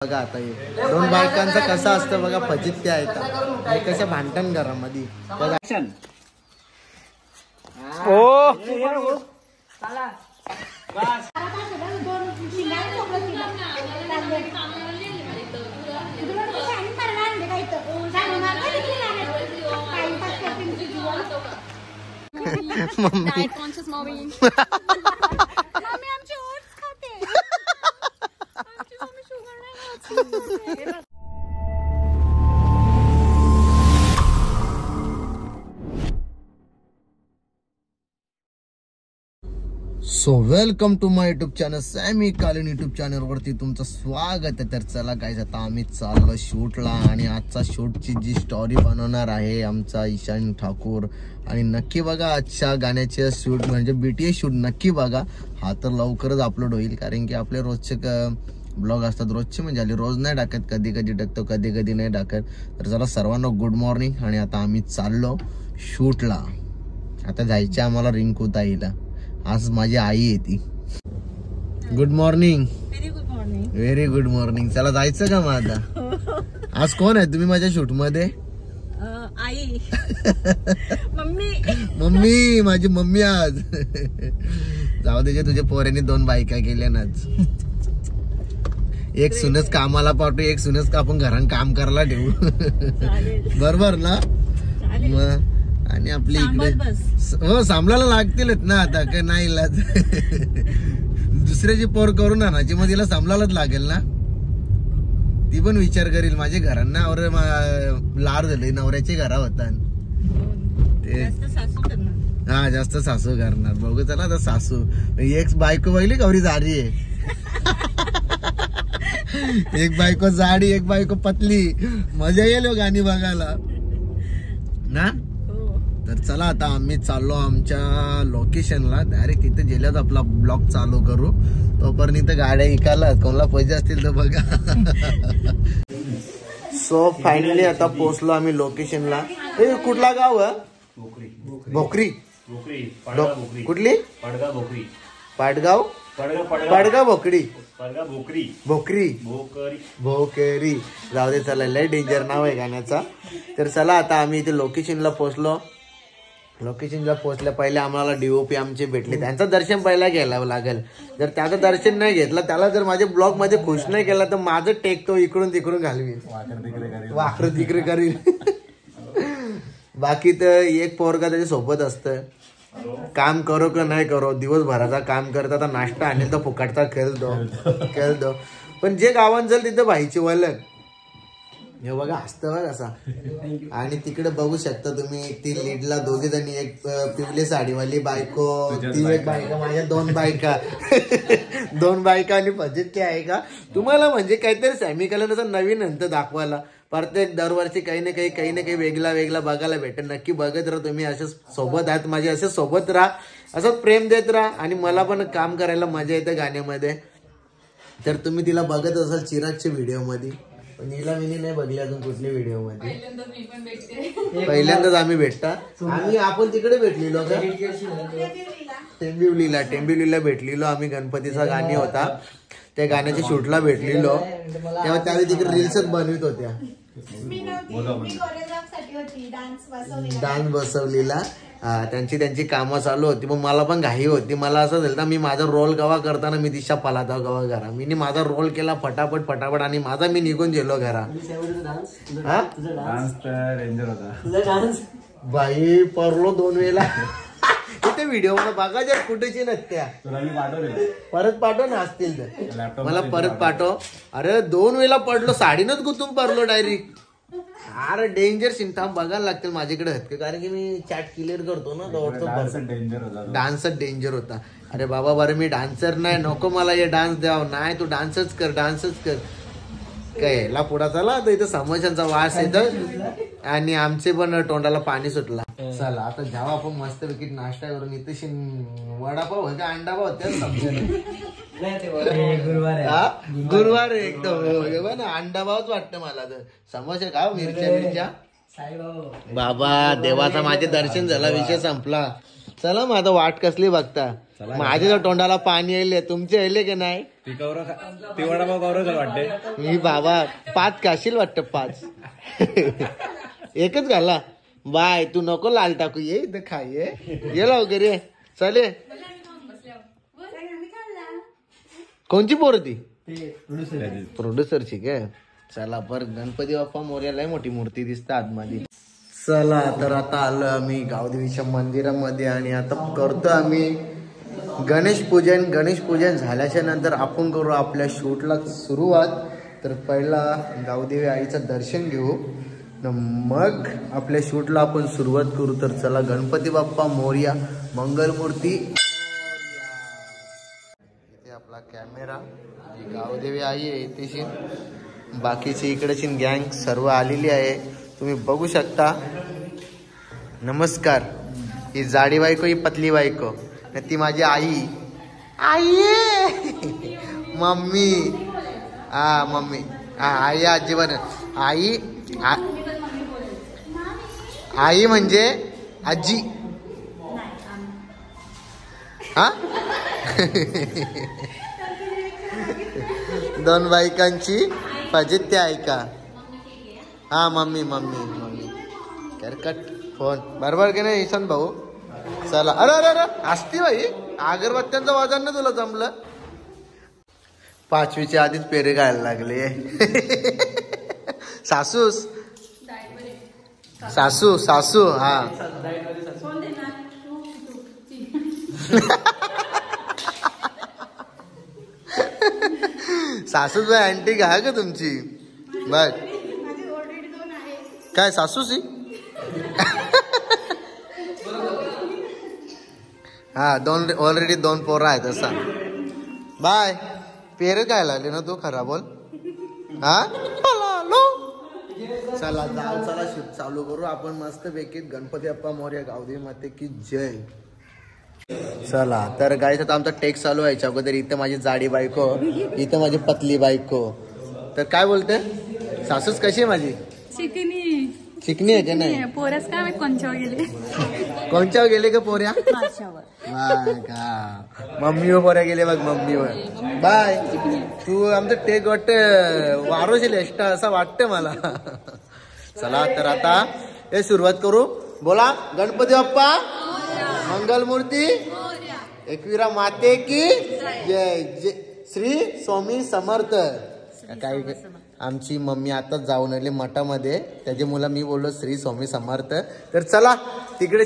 बघा आता हे दोन बायकांचं कसं असतं बघा, फजित्या आहेत आणि कशा भांडण घरामध्ये. So welcome to my YouTube channel, Sami Kalin YouTube channel वरती तुमचं स्वागत आहे. तर चला गाईज, आता आम्ही चाललो शूटला आणि आजचा शूटची जी स्टोरी बनवणार आहे आमचा ईशान ठाकूर. आणि नक्की बघा आजच्या गाण्याचे शूट म्हणजे BTS शूट नक्की बघा. हा तर लवकरच अपलोड होईल, कारण की आपले रोजचे ब्लॉग असतात, रोजचे म्हणजे आले रोज नाही टाकत, कधी कधी टाकतो कधी कधी नाही टाकत. तर चला सर्वांना गुड मॉर्निंग. आणि आता आम्ही चाललो शूटला. आता जायचे आम्हाला रिंकूताईला. आज माझी आई येते. Good morning. Very good morning. Very good morning. चला जायचं का मग आता? आज कोण आहे तुम्ही माझ्या शूट मध्ये? आई. मम्मी. मम्मी, माझी मम्मी आज. जाऊ दे, तुझ्या पोऱ्याने 2 बायका केल्या ना. एक सुनच कामाला पाठवू, एक सुनच आपण घरात काम करायला ठेवू. बरोबर ना? मग आणि आपली इकडे हो सांभाळायला लागतीलच ना आता, काय नाही इलाज. दुसऱ्याची पोर करून आणायची, मग तिला सांभाळायलाच लागेल ना. ती पण विचार करील माझे घरांना और लाड झाले नवऱ्याचे घरा होता ते. हा, जास्त सासू करणार. बघू चला आता. सासू एक बायको बघली कवरी जाडी आहे. एक बायको जाडी, एक बायको पतली. मजा येईल गाणी बघायला ना. तर चला आता आम्ही चाललो आमच्या लोकेशनला. डायरेक्ट तिथे गेल्याच आपला ब्लॉग चालू करू. तोपर्यंत गाड्या इकायला कोणाला पैसे असतील तर बघा. सो फायनली आता पोहोचलो आम्ही लोकेशनला. हे कुठला गाव आहे? भोकरी. कुठली? पाटगाव. पाडगाव भोकरी. भोकरी. भोकरी. जाऊ दे, चला. लय डेंजर नाव आहे गाण्याचा. तर चला आता आम्ही इथे लोकेशनला पोहोचलो. लोकेशनला पोहोचल्या पहिले आम्हाला DOP आमचे भेटले. त्यांचं दर्शन पहिला घ्यायला लागेल. जर त्याचं दर्शन नाही घेतलं, त्याला जर माझ्या ब्लॉग मध्ये खुश नाही केला, तर माझं टेक तो इकडून तिकडून घालवीन, वाकडं तिकडे करीन. बाकी तर एक पोरगा त्याच्या सोबत असतं. काम करो का नाही करो, दिवसभराचा काम करता, नाश्ता आणेल तर फुकाटचा खेळतो. पण जे गावात जाईल तिथं भाईची वलग. हे बघा असतं बघ असा. आणि तिकडे बघू शकता तुम्ही, ती लीडला दोघे जणी, एक पिवली साडीवाली बायको, ती एक बायका, माझ्या 2 बायका. 2 बायका आणि फजित्या आहे का तुम्हाला? म्हणजे काहीतरी सॅमी कलरचं नवीन अंत दाखवायला. प्रत्येक दरवर्षी काही ना काही वेगळा बघायला भेटेल. नक्की बघत राहा तुम्ही. असे सोबत आहात माझे, असे सोबत राहा, असंच प्रेम देत राहा. आणि मला पण काम करायला मजा येते गाण्यामध्ये. तर तुम्ही तिला बघत असाल चिरागच्या व्हिडिओ मध्ये, पण हिला मी नाही बघली अजून कुठल्या व्हिडिओ मध्ये. पहिल्यांदाच आम्ही भेटता. आपण तिकडे भेटलेलो का? टेंबिवलीला भेटलेलो आम्ही. गणपतीचा गाणी होता, त्या गाण्याच्या शूटला भेटलेलो. तेव्हा त्यावेळी तिकडे रील्सच बनवित होत्या. डान्स बसवलेला. त्यांची कामं चालू होती. मग मला पण घाई होती. मला असं झालं, मी माझा रोल गवा करताना मी दिशा पालाता गवा घरा. मी माझा रोल केला फटाफट आणि माझा मी निघून गेलो घरा. बाई परलो 2 वेळेला. इथे व्हिडिओ बघा जर कुठेची नसत्या. परत पाठव ना असतील तर मला परत पाठव. अरे 2 वेळेला पडलो, साडीनच गुंतून पडलो डायरेक्ट. अरे डेंजर सीन. थांब बघायला लागतील माझ्याकडे हतके, कारण की मी चॅट क्लिअर करतो ना. डान्सच डेंजर होता. अरे बाबा बरं मी डान्सर नाही, नको मला हे डान्स द्यावं. नाही तू डान्सच कर. काय ला पुढा चला. आता इथं समोशांचा वास येतं आणि आमचे पण तोंडाला पाणी सुटला. चला आता जाऊ आपण मस्त पैकी नाश्ता करून. इथे वडापाव होते, अंडापाव होते. गुरुवार एकदम अंडापावच वाटतं मला. तर समोसे खाव, मिरच्या. बाबा देवाचा माझे दर्शन झाला, विषय संपला. चला मग आता वाट कसली बघता. माझ्या तोंडाला पाणी येईल, तुमचे येले की नाही. मी बाबा 5 खाशील वाटत 5. एकच घाला. बाय तू नको लाल टाकू, ये इथं खाय ये लवकर ये. चले कोणची पोर ती प्रोड्युसरची काय. चला पर गणपती बाप्पा मोर्याला मोठी मूर्ती दिसते आतमध्ये. चला तर आता आलो आम्ही गावदेवीच्या मंदिरामध्ये आणि आता करतो आम्ही गणेश पूजन झाल्याच्या नंतर आपण करू आपल्या शूटला सुरुवात. तर पहिला गावदेवी आईचं दर्शन घेऊ मग आपल्या शूटला आपण सुरुवात करू. तर चला गणपती बाप्पा मोरया, मंगलमूर्ती. इथे आपला कॅमेरा, गावदेवी आई आहे इथेशी, बाकीची इकडेची गँग सर्व आलेली आहे, तुम्ही बघू शकता. नमस्कार. ही जाडी बायको, ही पतली बायको, ती माझी आई. मम्मी. मम्मी आई आजी बन. आई म्हणजे आजी. हा 2 बायकांची फजिती ऐका. हा मम्मी मम्मी मम्मी करकट फोन बरोबर की नाही ईशान भाऊ. चला. अरे अरे अरे असती बाई अगरबत्त्यांचं वाजन ना तुला जमलं. 5वीच्या आधीच पेरे गायला लागले. सासू हा सासूच अँटी का का तुमची. बघ काय सासूची. हा ऑलरेडी 2 पोरं आहेत असा. बाय पेरे काय लागले ना तू खरा बोल. हा चला चला शूट चालू करू आपण मस्त पैकी. गणपती बाप्पा मोरया, गावदेवी माते की जय. चला तर गाईस आता आमचा टेक चालू व्हायच्या अगोदर इथं माझी जाडी बायको, इथं माझी पतली बायको. तर काय बोलते सासूस कशी आहे माझी. चिकनी आहे का नाही. पोरस काय कोणच्यावर गेले का पोऱ्या. मम्मीवर पोऱ्या गेले बघ मम्मीवर. बाय तू आमचं टेक वाटत वारोशील एक्स्ट्रा असं वाटतं मला. चला तर आता हे सुरुवात करू. बोला गणपती बाप्पा मंगलमूर्ती एकविरा माते की जय. जय श्री स्वामी समर्थ. काही आमची मम्मी आताच जाऊन आली मठामध्ये, त्याची मुलं मी बोललो श्री स्वामी समर्थ. तर चला तिकडे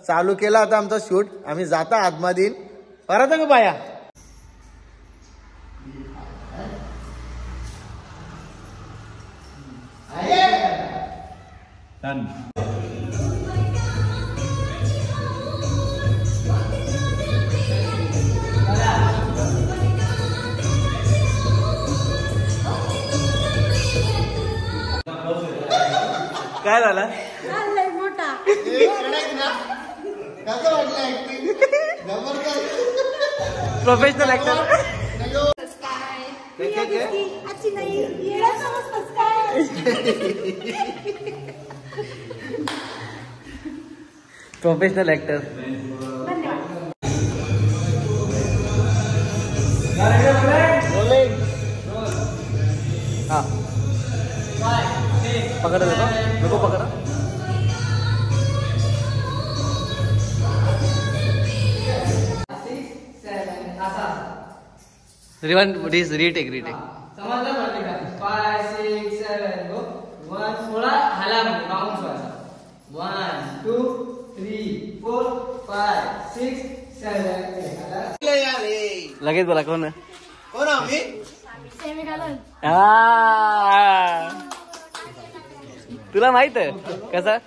चालू केला आता आमचा शूट. आम्ही जाता आतमध्ये परत का बाया. काय झालं मोठा प्रोफेशनल ऍक्टर. Professional actor. हा पकड़ा देखो मेरे को पकड़ा. रीटेक समजलं. 5 6 7 गो 1 थोडा हाला म्हणजे बाउन्स व्हायचा. 1 2 3 4 5 6 7 लगेच बोला कोण आम्ही. तुला माहित आहे कसा.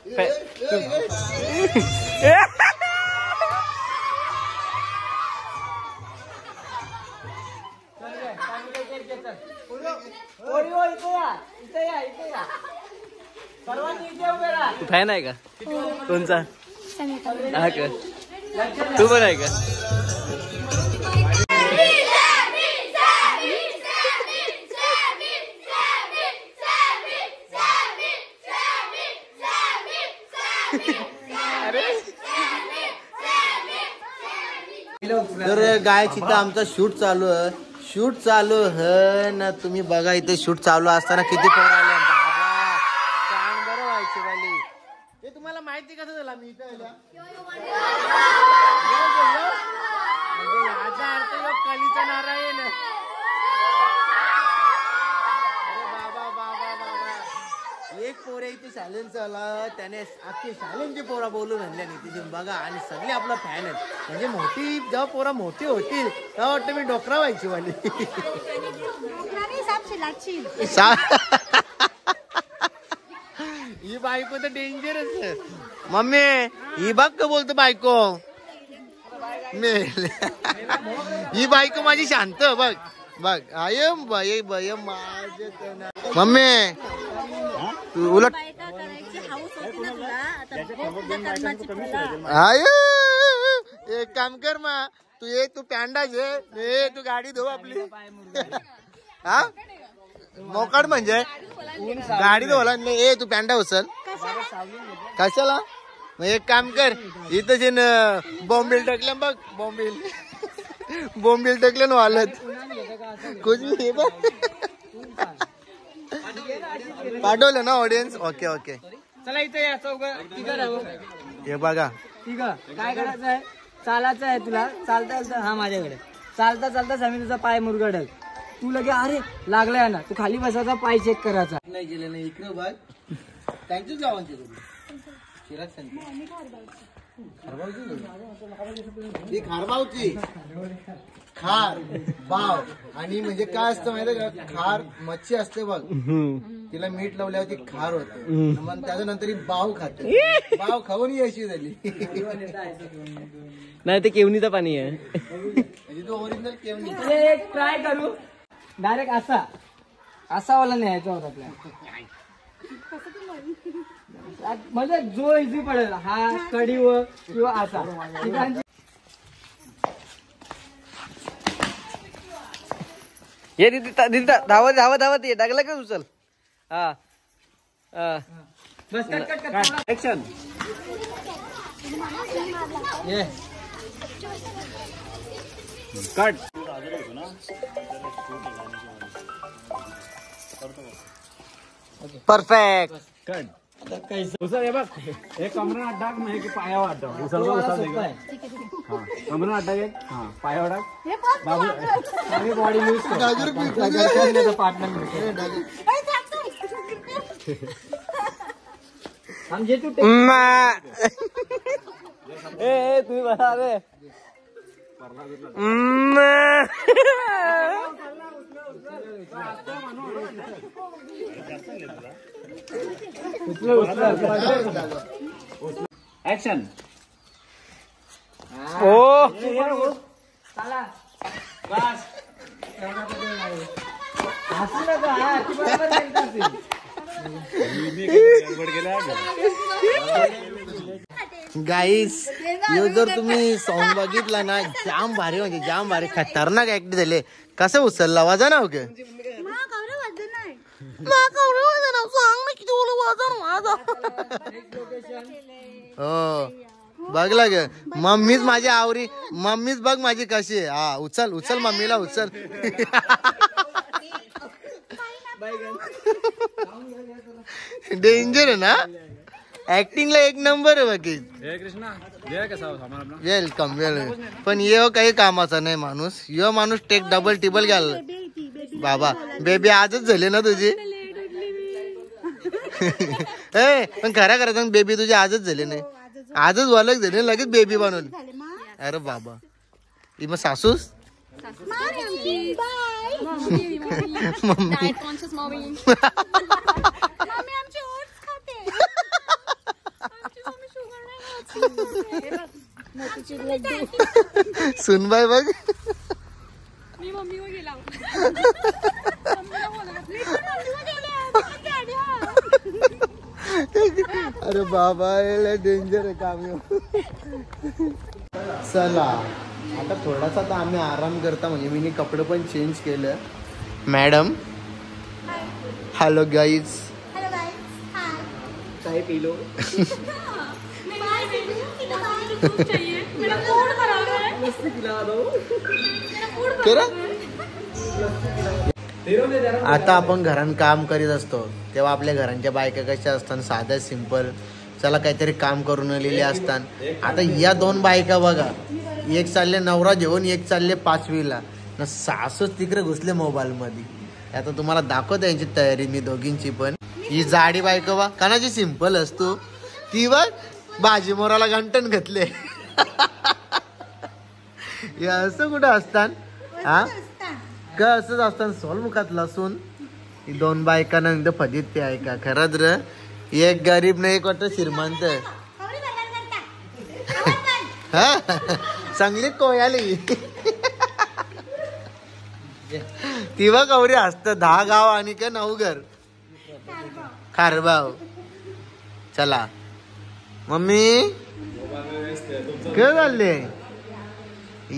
तू फॅन आहे का कोणचा. हा का तू पण आहे का. तर गाय तिथं आमचा शूट चालू आहे. शूट चालू है ना. तुम्ही बघा इथे शूट चालू असताना किती पोरं आले. बाबा कान बरं व्हायची वाली. हे तुम्हाला माहिती कसं झालं मी इथं आल्या म्हणजे याचा अर्थ यो कलीचा नारायण. अरे बाबा बाबा बाबा एक पोर इथे शालेन आला त्याने अख्खी शालेनची पोरा बोलून आणल्या तिथे बघा. आणि सगळे आपला फॅन आहेत. म्हणजे मोठी जेव्हा पोरा मोठी होतील तेव्हा वाटतं मी डोकरा व्हायची वाली. ही बायको तर डेंजरच. मम्मी ही बघ का बोलतो बायको. ही बायको माझी शांत बघ बघ. आयम बाय बाय माझे मम्मी तू उलट आय एक काम कर मा तू ये तू पॅन्डा घे तू गाडी धो आपली. हा मोकाड म्हणजे गाडी धुवाला ए तू पॅन्डा उचल कशाला. मग एक काम कर इथं जे बॉम्बिल टाकल्या बघ बॉम्बिल टाकल्या ना हालत कुछ भी बघ पाठवलं ना ऑडियन्स. ओके ओके चला इथे या हे बघा ठीक आहे. काय करायचं आहे चालायचं आहे तुला. चालता हा माझ्याकडे चालता चालता आम्ही तुझा पाय मुरगडल. तू लगे अरे लागलाय ना तू खाली बसायचा पाय चेक करायचा. नाही गेलं नाही इकडे बघ. त्यांच्याच गावांचे खारबावची खार बाव. आणि म्हणजे काय असतं माहिती का खार मच्छी असते बघ तिला मीठ लावल्यावर ती खार होते. मग त्याच्यानंतर ही बाव खाते. बाव खाऊन ही अशी झाली. नाही ते केवणीचं पाणी आहे. म्हणजे तू ओरिजिनल केवणी. एक ट्राय करू डायरेक्ट असा वाला न्यायचा होता आपल्याला. म्हणजे जो इझी पडेल हा कढीवर किंवा असा. ये दिदी धावत धावत धावत ये टाकलं का उचल. हा बस कट ऍक्शन. ये कट. Perfect cut. उचल हे बघ हे कमरा टाक नाही की पायावर टाक. कमरा टाक एक पायावर टाक. बाबू आम्ही बॉडी यूज करतो पार्टनर आमचे तू ए तुम्ही बसा रे. ऍक्शन. ओ चला बस. हसू नका. गाईस यो जर तुम्ही सॉन्ग बघितला ना जाम भारी म्हणजे जाम भारी खतरनाक ऍक्ट झाले. कसं उचलला वाजा ना ओके हो बघला ग. मम्मीच माझी आवरी मम्मीच बघ माझी कशी आहे. हा उचल उचल मम्मीला उचल. डेंजर आहे ना. ऍक्टिंगला एक नंबर आहे बाकी. Welcome welcome. पण यो काही कामाचा नाही माणूस. यो माणूस टेक डबल टिबल घ्याल. बाबा बेबी आजच झाले ना तुझी. ए पण खरा खरं सांग बेबी तुझी आजच झाले नाही. आजच वालक झाले लगेच बेबी बनवली. अरे बाबा ही मग सासूस सुनबाई बघ. मी मम्मीवर गेला. अरे बाबा डेंजर आहे काम. चला आता थोडासा तर आम्ही आराम करता. म्हणजे मी कपडे पण चेंज केलं. Madam hello guys. काय पिलो. मेरा मूड खराब है. आता आपण घरात काम करीत असतो तेव्हा आपल्या घरांच्या बायका कशा असतात, साध्या सिंपल, चला काहीतरी काम करून आलेले असतात. आता या दोन बायका बघा, एक चालले नवरा जेवण, एक चालले 5वीला ना, सासूच तिकडे घुसले मोबाईल मध्ये. आता तुम्हाला दाखवत यांची तयारी मी दोघींची. पण ही जाडी बायका बा कानाची सिंपल असतो, ती बघ भाजी मोराला गंटन घातले. हे असं कुठं असतात हा का? असंच असतात सोलमुखात लसून. ही दोन बायकांना एकदम फजित ते आहे का खरंच र. एक गरीब नाही, एक वाटत श्रीमंत. हा चांगली कोयाली ती बघ कवरी असत. 10 गाव आणि का 9 घर खारबाव. चला मम्मी काय झाले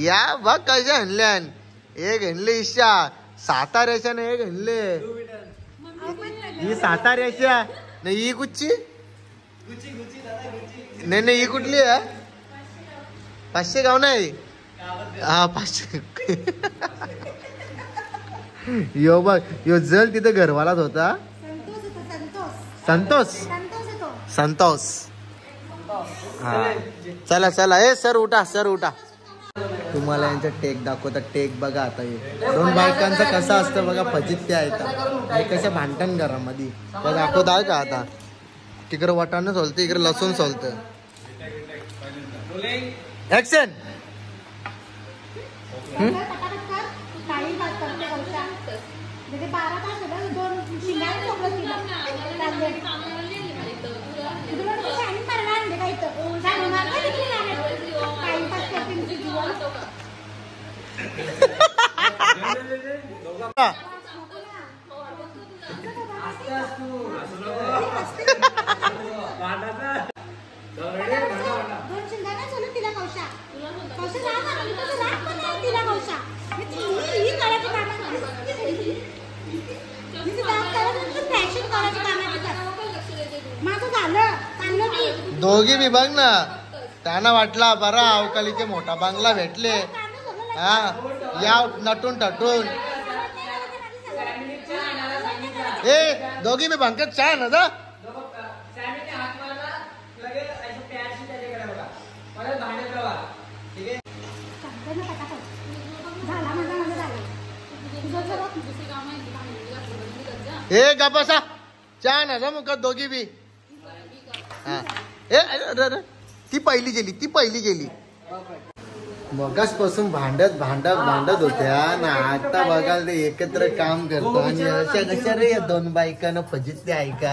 या बघ कशा आणल्यान. एक आणले इशा साताऱ्याच्या, नाही एक आणले ही साताऱ्याच्या, नाही ही कुठची, नाही नाही ही कुठली आहे. 500 गाव नाही हा 500. यो बघ यो जल तिथं घरवालाच होता. संतोष संतोष हा. चला चला ए सर उठा, सर उठा. तुम्हाला यांचा टेक दाखवता. टेक बघा आता हे दोन बायकांचं कसं असतं बघा, फजित्य आहे कशा भांडण घरामध्ये दाखवत आहे का. आता तिकडे वाटाणं सोलतं, इकडे लसूण सोलतं. ऍक्शन. दोघी बी बघ ना, त्यांना वाटला बरा अवकालीचे मोठा बांगला भेटले हा, या नटून टटून. ए दोघी बी बंकत छान ना. ए गपासा छान आहे मुखात दोघी बी. हा ए ती पहिली गेली, ती पहिली गेली. मगाच पासून भांडत होत्या ना, आता बघाल ते एकत्र काम करतो. आणि अशा कशा रे दोन बायकांना फजितले आहे का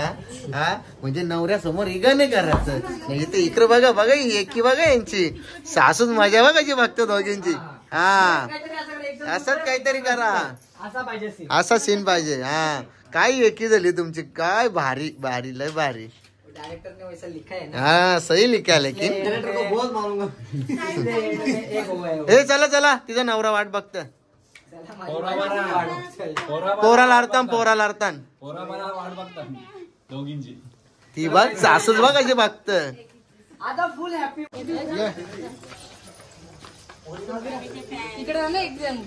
हा. म्हणजे नवऱ्यासमोर इगा नाही करायचं नाही. ते इकडे बघा बघा एकी बघा यांची सासूच मजा बघायची बघतो दोघींची. हा असंच काहीतरी करा, असा सीन पाहिजे. हा काय एकी झाली तुमची, काय भारी भारी लय भारी. डायरेक्टर ने वैसा लिखा है ना. हाँ सही लिखा है लेकिन डायरेक्टर को बहुत मारूंगा. ए चला चला तिचा नवरा वाट बघत. पोराला अर्थान ती बघ सासूच बघ कशी बघत. आता फुल हॅपी. इकडे ना एक्झाम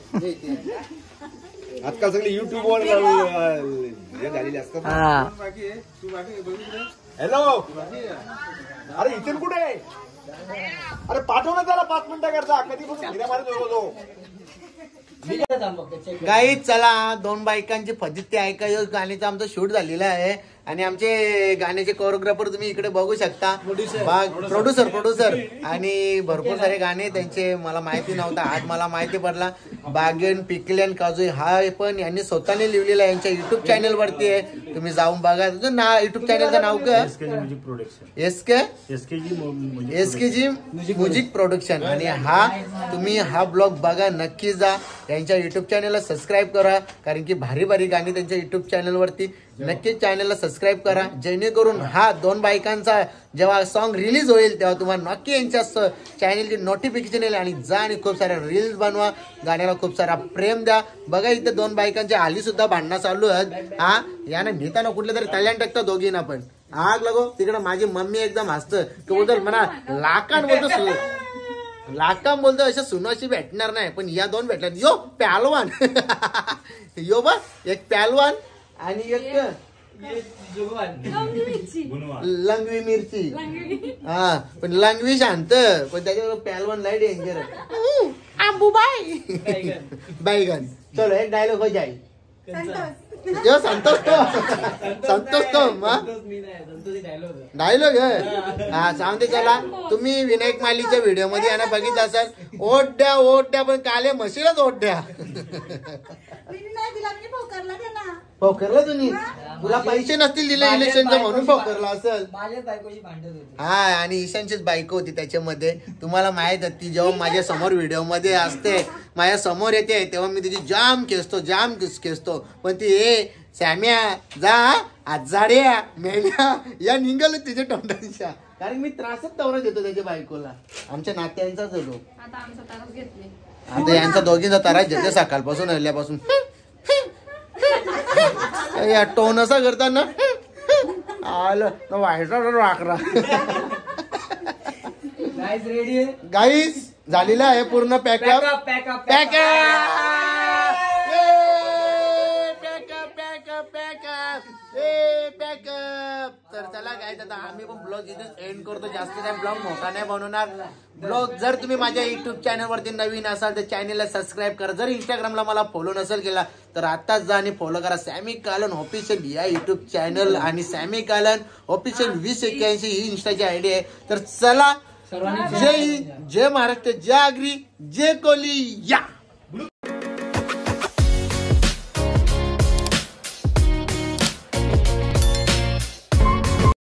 आजकाल सगळे युट्यूब वर झालेले असतात. हॅलो अरे इथून कुठे आहे, अरे पाठव ना त्याला 5 मिनिटं करता. कधीपासून भिऱ्या मारत होतो. काही चला दोन बायकांची फजिती ऐका. गाण्याचं आमचं शूट झालेलं आहे आणि आमचे गाण्याचे कोरिओग्राफर तुम्ही इकडे बघू शकता. प्रोड्युसर आणि भरपूर सारे गाणे त्यांचे मला माहिती नव्हता, आज मला माहिती पडला. बागेन पिकलेन काजू हा पण यांनी स्वतःने लिहिलेला आहे. यांच्या युट्यूब चॅनल वरती आहे, तुम्ही जाऊन बघा. तुझं ना युट्यूब चॅनलचं नाव काय? SKG music production. आणि हा तुम्ही हा ब्लॉग बघा, नक्की जा. त्यांच्या युट्यूब चॅनलला सबस्क्राईब करा, कारण की भारी भारी गाणी त्यांच्या युट्यूब चॅनल वरती. नक्कीच चॅनलला सबस्क्राईब करा, जेणेकरून हा दोन बायकांचा जेव्हा सॉन्ग रिलीज होईल तेव्हा तुम्हाला नक्की यांच्या चॅनलची नोटिफिकेशन येईल. आणि जा आणि खूप साऱ्या रील्स बनवा, गाण्याला खूप सारा प्रेम द्या. बघा इथे दोन बायकांच्या आली सुद्धा भांडणं चालू आहेत. हा याने नेताना कुठले तरी कल्याण टाकतं दोघींना पण. आग लगो तिकडे माझी मम्मी एकदम हसतं की उदल म्हणा लाकान बोलतो लाकाम बोलतो अशा सुनाशी भेटणार नाही, पण या दोन भेटल्यात. यो पॅलवान यो बा एक पॅलवान आणि एक लंगवी मिरची. हा पण लंगवी शांत, पण त्याच्यावर पॅलवान लय डेंजर आहे. आंबूबाई बैगन. चलो एक डायलॉग हो जाई. जो संतोष तो डायलॉग हा सांगते. चला तुम्ही विनायक मालीच्या व्हिडिओ मध्ये यांना बघितलं असाल, ओढ द्या पण काले म्हशीलाच ओढ द्या. पोखरला तुम्ही, तुला पैसे नसतील दिले इलेक्शनचं म्हणून पोखरला असेल. हा आणि ईशानचीच बायको होती त्याच्यामध्ये. तुम्हाला माहित आहे, ती जेव्हा माझ्या समोर व्हिडिओ मध्ये असते, माझ्या समोर येते, तेव्हा मी तिची जाम खेचतो. पण ती सॅम्या जा आजाड्या मेल्या या निघाल तिच्या तोंडाच्या. कारण मी त्रासच तेवढा देतो त्याच्या बायकोला. आमच्या नात्यांचाच होतो. आता यांचा दोघींचा त्रास घेते सकाळपासून हल्ल्यापासून. या टोन असा करताना आलं व्हायचा राखरा. गाईस झालेला आहे पूर्ण पॅकअप. तर चला काय आता आम्ही पण ब्लॉग इथेच एंड करतो. जास्त नाही ब्लॉग मोठा नाही बनवणार. ब्लॉग जर तुम्ही माझ्या युट्यूब चॅनलवरती नवीन असाल तर चॅनलला सबस्क्राईब करा. जर इंस्टाग्रामला मला फॉलो नसेल केला तर आताच जा आणि फॉलो करा. सॅमी कालन ऑफिशियल या युट्यूब चॅनल आणि सॅमी कालन ऑफिशियल 2081 ही इंस्टाची आयडी आहे. तर चला जय हिंद, जय महाराष्ट्र, जय आगरी, जय कोहली या.